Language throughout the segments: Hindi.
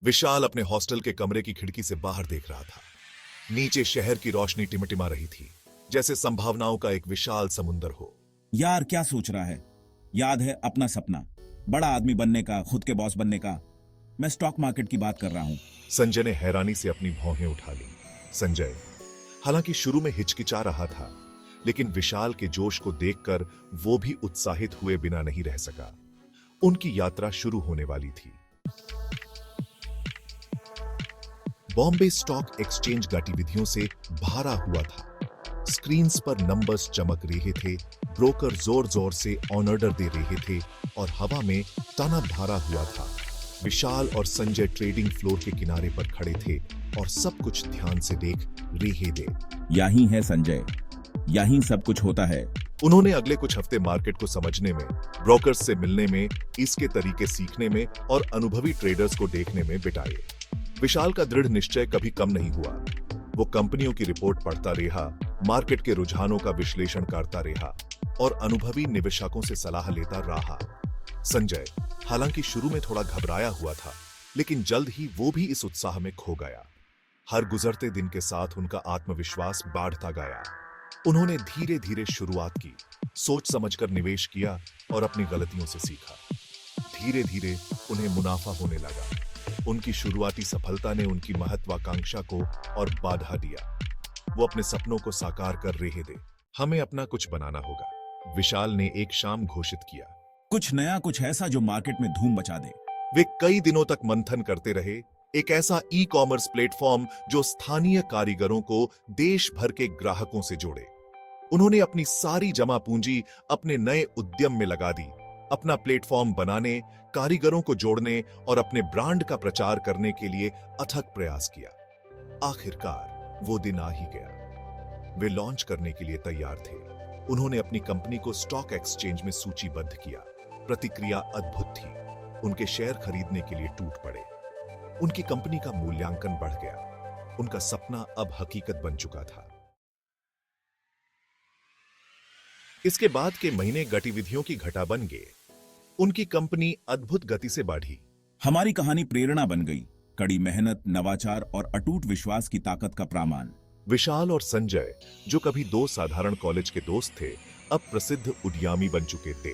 विशाल अपने हॉस्टल के कमरे की खिड़की से बाहर देख रहा था। नीचे शहर की रोशनी टिमटिमा रही थी, जैसे संभावनाओं का एक विशाल समुंदर हो। यार क्या सोच रहा है? याद है अपना सपना, बड़ा आदमी बनने का, खुद के बॉस बनने का। मैं स्टॉक मार्केट की बात कर रहा हूं। संजय ने हैरानी से अपनी भौहें उठा ली। संजय हालांकि शुरू में हिचकिचा रहा था, लेकिन विशाल के जोश को देखकर वो भी उत्साहित हुए बिना नहीं रह सका। उनकी यात्रा शुरू होने वाली थी। बॉम्बे स्टॉक एक्सचेंज गतिविधियों से भरा हुआ था। स्क्रीन्स पर नंबर्स चमक रहे थे, ब्रोकर जोर जोर से ऑन ऑर्डर दे रहे थे और हवा में तना भरा हुआ था। विशाल और संजय ट्रेडिंग फ्लोर के किनारे पर खड़े थे और सब कुछ ध्यान से देख रहे थे। यही है संजय, यही सब कुछ होता है। उन्होंने अगले कुछ हफ्ते मार्केट को समझने में, ब्रोकर्स से मिलने में, इसके तरीके सीखने में और अनुभवी ट्रेडर्स को देखने में बिताए। विशाल का दृढ़ निश्चय कभी कम नहीं हुआ। वो कंपनियों की रिपोर्ट पढ़ता रहा, मार्केट के रुझानों का विश्लेषण करता रहा और अनुभवी निवेशकों से सलाह लेता रहा। संजय हालांकि शुरू में थोड़ा घबराया हुआ था, लेकिन जल्द ही वो भी इस उत्साह में खो गया। हर गुजरते दिन के साथ उनका आत्मविश्वास बढ़ता गया। उन्होंने धीरे धीरे शुरुआत की, सोच समझकर निवेश किया और अपनी गलतियों से सीखा। धीरे धीरे उन्हें मुनाफा होने लगा। उनकी शुरुआती सफलता ने उनकी महत्वाकांक्षा को और बाधा दिया। वो अपने सपनों को साकार कर रहे थे। हमें अपना कुछ बनाना होगा, विशाल ने एक शाम घोषित किया। कुछ नया, कुछ ऐसा जो मार्केट में धूम मचा दे। वे कई दिनों तक मंथन करते रहे। एक ऐसा ई कॉमर्स प्लेटफॉर्म जो स्थानीय कारीगरों को देश भर के ग्राहकों से जोड़े। उन्होंने अपनी सारी जमा पूंजी अपने नए उद्यम में लगा दी, अपना प्लेटफॉर्म बनाने, कारीगरों को जोड़ने और अपने ब्रांड का प्रचार करने के लिए अथक प्रयास किया। आखिरकार वो दिन आ ही गया। वे लॉन्च करने के लिए तैयार थे। उन्होंने अपनी कंपनी को स्टॉक एक्सचेंज में सूचीबद्ध किया। प्रतिक्रिया अद्भुत थी। उनके शेयर खरीदने के लिए टूट पड़े। उनकी कंपनी का मूल्यांकन बढ़ गया। उनका सपना अब हकीकत बन चुका था। इसके बाद के महीने गतिविधियों की घटा बन गए। उनकी कंपनी अद्भुत गति से बढ़ी। हमारी कहानी प्रेरणा बन गई। कड़ी मेहनत, नवाचार और अटूट विश्वास की ताकत का प्रमाण। विशाल और संजय, जो कभी दो साधारण कॉलेज के दोस्त थे, अब प्रसिद्ध उद्यमी बन चुके थे।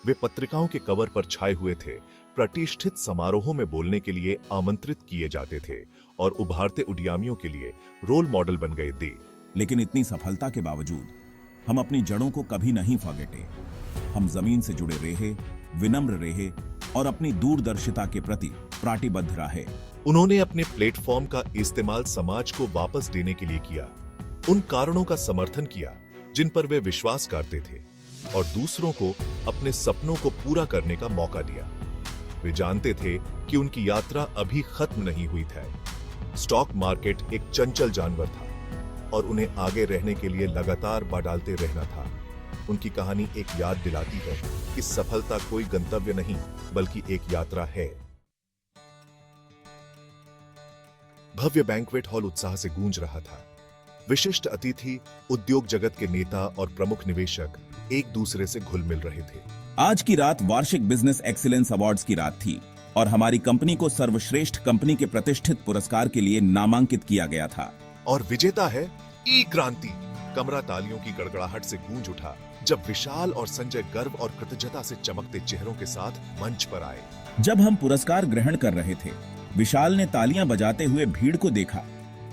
वे पत्रिकाओं के कवर पर छाए हुए थे, प्रतिष्ठित समारोहों में बोलने के लिए आमंत्रित किए जाते थे और उभरते उद्यमियों के लिए रोल मॉडल बन गए थे। लेकिन इतनी सफलता के बावजूद हम अपनी जड़ों को कभी नहीं फॉरगेटे। हम जमीन से जुड़े रहे, विनम्र रहे और अपनी दूरदर्शिता के प्रति प्रतिबद्ध रहे। उन्होंने अपने प्लेटफॉर्म का इस्तेमाल समाज को वापस देने के लिए किया। उन कारणों का समर्थन किया जिन पर वे विश्वास करते थे और दूसरों को अपने सपनों को पूरा करने का मौका दिया। वे जानते थे कि उनकी यात्रा अभी खत्म नहीं हुई थी। स्टॉक मार्केट एक चंचल जानवर था और उन्हें आगे रहने के लिए लगातार बदलते रहना था। उनकी कहानी एक याद दिलाती है कि सफलता कोई गंतव्य नहीं, बल्कि एक यात्रा है। भव्य बैंक्वेट हॉल उत्साह से गूंज रहा था। विशिष्ट अतिथि, उद्योग जगत के नेता और प्रमुख निवेशक एक दूसरे से घुल मिल रहे थे। आज की रात वार्षिक बिजनेस एक्सीलेंस अवार्ड्स की रात थी और हमारी कंपनी को सर्वश्रेष्ठ कंपनी के प्रतिष्ठित पुरस्कार के लिए नामांकित किया गया था। और विजेता है ई क्रांति। कमरा तालियों की गड़गड़ाहट से गूंज उठा जब विशाल और संजय गर्व और कृतज्ञता से चमकते चेहरों के साथ मंच पर आए। जब हम पुरस्कार ग्रहण कर रहे थे, विशाल ने तालियां बजाते हुए भीड़ को देखा।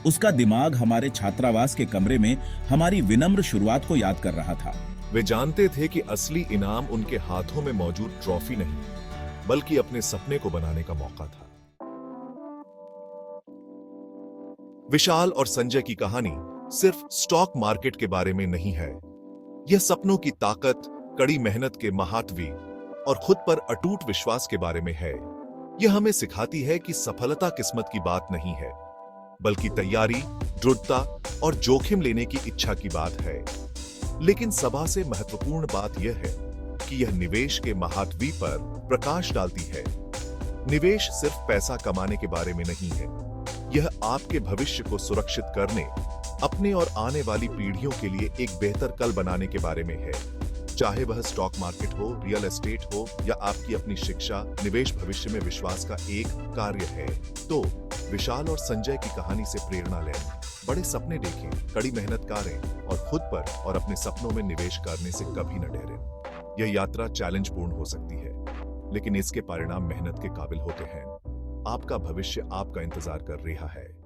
उसका दिमाग हमारे छात्रावास के कमरे में हमारी विनम्र शुरुआत को याद कर रहा था। वे जानते थे कि असली इनाम उनके हाथों में मौजूद ट्रॉफी नहीं, बल्कि अपने सपने को बनाने का मौका था। विशाल और संजय की कहानी सिर्फ स्टॉक मार्केट के बारे में नहीं है। यह सपनों की ताकत, कड़ी मेहनत के महात्वी और खुद पर अटूट विश्वास के बारे में है। यह हमें सिखाती है कि सफलता किस्मत की बात नहीं है, बल्कि तैयारी, दृढ़ता और जोखिम लेने की इच्छा की बात है। लेकिन सबसे से महत्वपूर्ण बात यह है कि यह निवेश के महात्वी पर प्रकाश डालती है। निवेश सिर्फ पैसा कमाने के बारे में नहीं है। यह आपके भविष्य को सुरक्षित करने, अपने और आने वाली पीढ़ियों के लिए एक बेहतर कल बनाने के बारे में है। चाहे वह स्टॉक मार्केट हो, रियल एस्टेट हो या आपकी अपनी शिक्षा, निवेश भविष्य में विश्वास का एक कार्य है। तो विशाल और संजय की कहानी से प्रेरणा लें, बड़े सपने देखें, कड़ी मेहनत करें और खुद पर और अपने सपनों में निवेश करने से कभी न डरें। यह यात्रा चैलेंज पूर्ण हो सकती है, लेकिन इसके परिणाम मेहनत के काबिल होते हैं। आपका भविष्य आपका इंतजार कर रहा है।